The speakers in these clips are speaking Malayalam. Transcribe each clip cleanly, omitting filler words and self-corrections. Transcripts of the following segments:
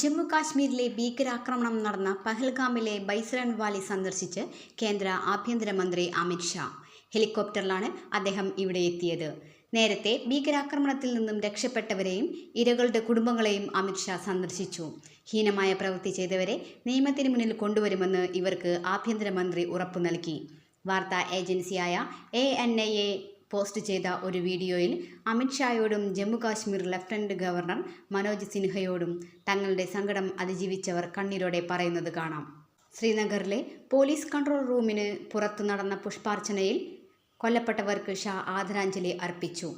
ജമ്മു കാശ്മീരിലെ ഭീകരാക്രമണം നടന്ന പഹൽഗാമിലെ ബൈസരൺ വാലി സന്ദർശിച്ച് കേന്ദ്ര ആഭ്യന്തരമന്ത്രി അമിത് ഷാ. ഹെലികോപ്റ്ററിലാണ് അദ്ദേഹം ഇവിടെ എത്തിയത്. നേരത്തെ ഭീകരാക്രമണത്തിൽ നിന്നും രക്ഷപ്പെട്ടവരെയും ഇരകളുടെ കുടുംബങ്ങളെയും അമിത് ഷാ സന്ദർശിച്ചു. ഹീനമായ പ്രവൃത്തി ചെയ്തവരെ നിയമത്തിന് മുന്നിൽ കൊണ്ടുവരുമെന്ന് ഇവർക്ക് ആഭ്യന്തരമന്ത്രി ഉറപ്പു നൽകി. വാർത്താ ഏജൻസിയായ ANIA പോസ്റ്റ് ചെയ്ത ഒരു വീഡിയോയിൽ അമിത് ഷായോടും ജമ്മു കാശ്മീർ ലഫ്റ്റനന്റ് ഗവർണർ മനോജ് സിൻഹയോടും തങ്ങളുടെ സങ്കടം അതിജീവിച്ചവർ കണ്ണീരോടെ പറയുന്നത് കാണാം. ശ്രീനഗറിലെ പോലീസ് കൺട്രോൾ റൂമിന് പുറത്തു നടന്ന പുഷ്പാർച്ചനയിൽ കൊല്ലപ്പെട്ടവർക്ക് ഷാ ആദരാഞ്ജലി അർപ്പിച്ചു.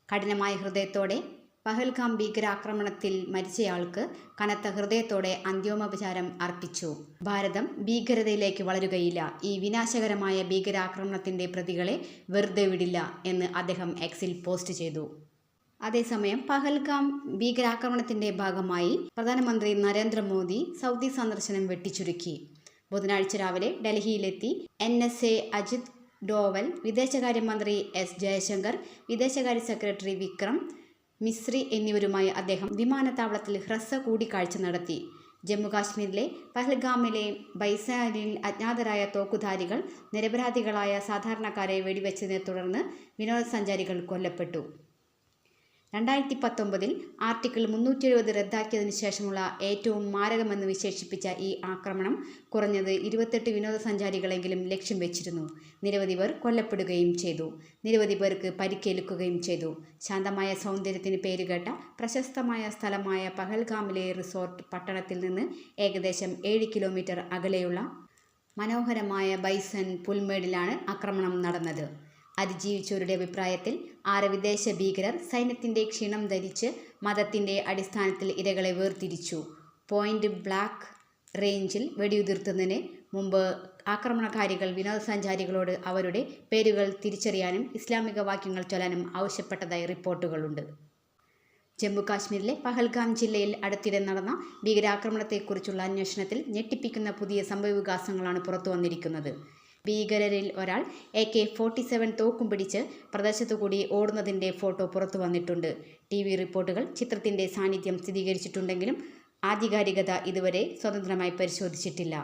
കഠിനമായ ഹൃദയത്തോടെ പഹൽഗാം ഭീകരാക്രമണത്തിൽ മരിച്ചയാൾക്ക് കനത്ത ഹൃദയത്തോടെ അന്ത്യോപചാരം അർപ്പിച്ചു. ഭാരതം ഭീകരതയിലേക്ക് വളരുകയില്ല. ഈ വിനാശകരമായ ഭീകരാക്രമണത്തിന്റെ പ്രതികളെ വെറുതെ വിടില്ല എന്ന് അദ്ദേഹം എക്സിൽ പോസ്റ്റ് ചെയ്തു. അതേസമയം പഹൽഗാം ഭീകരാക്രമണത്തിന്റെ ഭാഗമായി പ്രധാനമന്ത്രി നരേന്ദ്രമോദി സൗദി സന്ദർശനം വെട്ടിച്ചുരുക്കി. ബുധനാഴ്ച രാവിലെ ഡൽഹിയിലെത്തി NSA അജിത് ഡോവൽ, വിദേശകാര്യമന്ത്രി S ജയശങ്കർ, വിദേശകാര്യ സെക്രട്ടറി വിക്രം മിസ്രി എന്നിവരുമായി അദ്ദേഹം വിമാനത്താവളത്തിൽ ഹ്രസ്വ കൂടിക്കാഴ്ച നടത്തി. ജമ്മു കാശ്മീരിലെ പഹൽഗാമിലെ ബൈസാനിൽ അജ്ഞാതരായ തോക്കുധാരികൾ നിരപരാധികളായ സാധാരണക്കാരെ വെടിവെച്ചതിനെ തുടർന്ന് വിനോദസഞ്ചാരികൾ കൊല്ലപ്പെട്ടു. 2019 ആർട്ടിക്കിൾ 370 റദ്ദാക്കിയതിനു ശേഷമുള്ള ഏറ്റവും മാരകമെന്ന് വിശേഷിപ്പിച്ച ഈ ആക്രമണം കുറഞ്ഞത് 28 വിനോദസഞ്ചാരികളെങ്കിലും ലക്ഷ്യം വെച്ചിരുന്നു. നിരവധി പേർ കൊല്ലപ്പെടുകയും ചെയ്തു. നിരവധി പേർക്ക് പരിക്കേൽക്കുകയും ചെയ്തു. ശാന്തമായ സൗന്ദര്യത്തിന് പേരുകേട്ട പ്രശസ്തമായ സ്ഥലമായ പഹൽഗാമിലെ റിസോർട്ട് പട്ടണത്തിൽ നിന്ന് ഏകദേശം 7 കിലോമീറ്റർ അകലെയുള്ള മനോഹരമായ ബൈസൺ പുൽമേടിലാണ് ആക്രമണം നടന്നത്. അതിജീവിച്ചവരുടെ അഭിപ്രായത്തിൽ 6 വിദേശ ഭീകരർ സൈന്യത്തിന്റെ ക്ഷീണം ധരിച്ച് മതത്തിന്റെ അടിസ്ഥാനത്തിൽ ഇരകളെ വേർതിരിച്ചു. പോയിന്റ് ബ്ലാക്ക് റേഞ്ചിൽ വെടിയുതിർത്തുന്നതിന് മുമ്പ് ആക്രമണകാരികൾ വിനോദസഞ്ചാരികളോട് അവരുടെ പേരുകൾ തിരിച്ചറിയാനും ഇസ്ലാമിക വാക്യങ്ങൾ ചൊല്ലാനും ആവശ്യപ്പെട്ടതായി റിപ്പോർട്ടുകളുണ്ട്. ജമ്മു കാശ്മീരിലെ പഹൽഗാം ജില്ലയിൽ അടുത്തിടെ നടന്ന ഭീകരാക്രമണത്തെക്കുറിച്ചുള്ള അന്വേഷണത്തിൽ ഞെട്ടിപ്പിക്കുന്ന പുതിയ സംഭവവികാസങ്ങളാണ് പുറത്തു വന്നിരിക്കുന്നത്. ഭീകരരിൽ ഒരാൾ AK-47 തോക്കും പിടിച്ച് പ്രദേശത്തുകൂടി ഓടുന്നതിൻ്റെ ഫോട്ടോ പുറത്തു വന്നിട്ടുണ്ട്. TV റിപ്പോർട്ടുകൾ ചിത്രത്തിൻ്റെ സാന്നിധ്യം സ്ഥിരീകരിച്ചിട്ടുണ്ടെങ്കിലും ആധികാരികത ഇതുവരെ സ്വതന്ത്രമായി പരിശോധിച്ചിട്ടില്ല.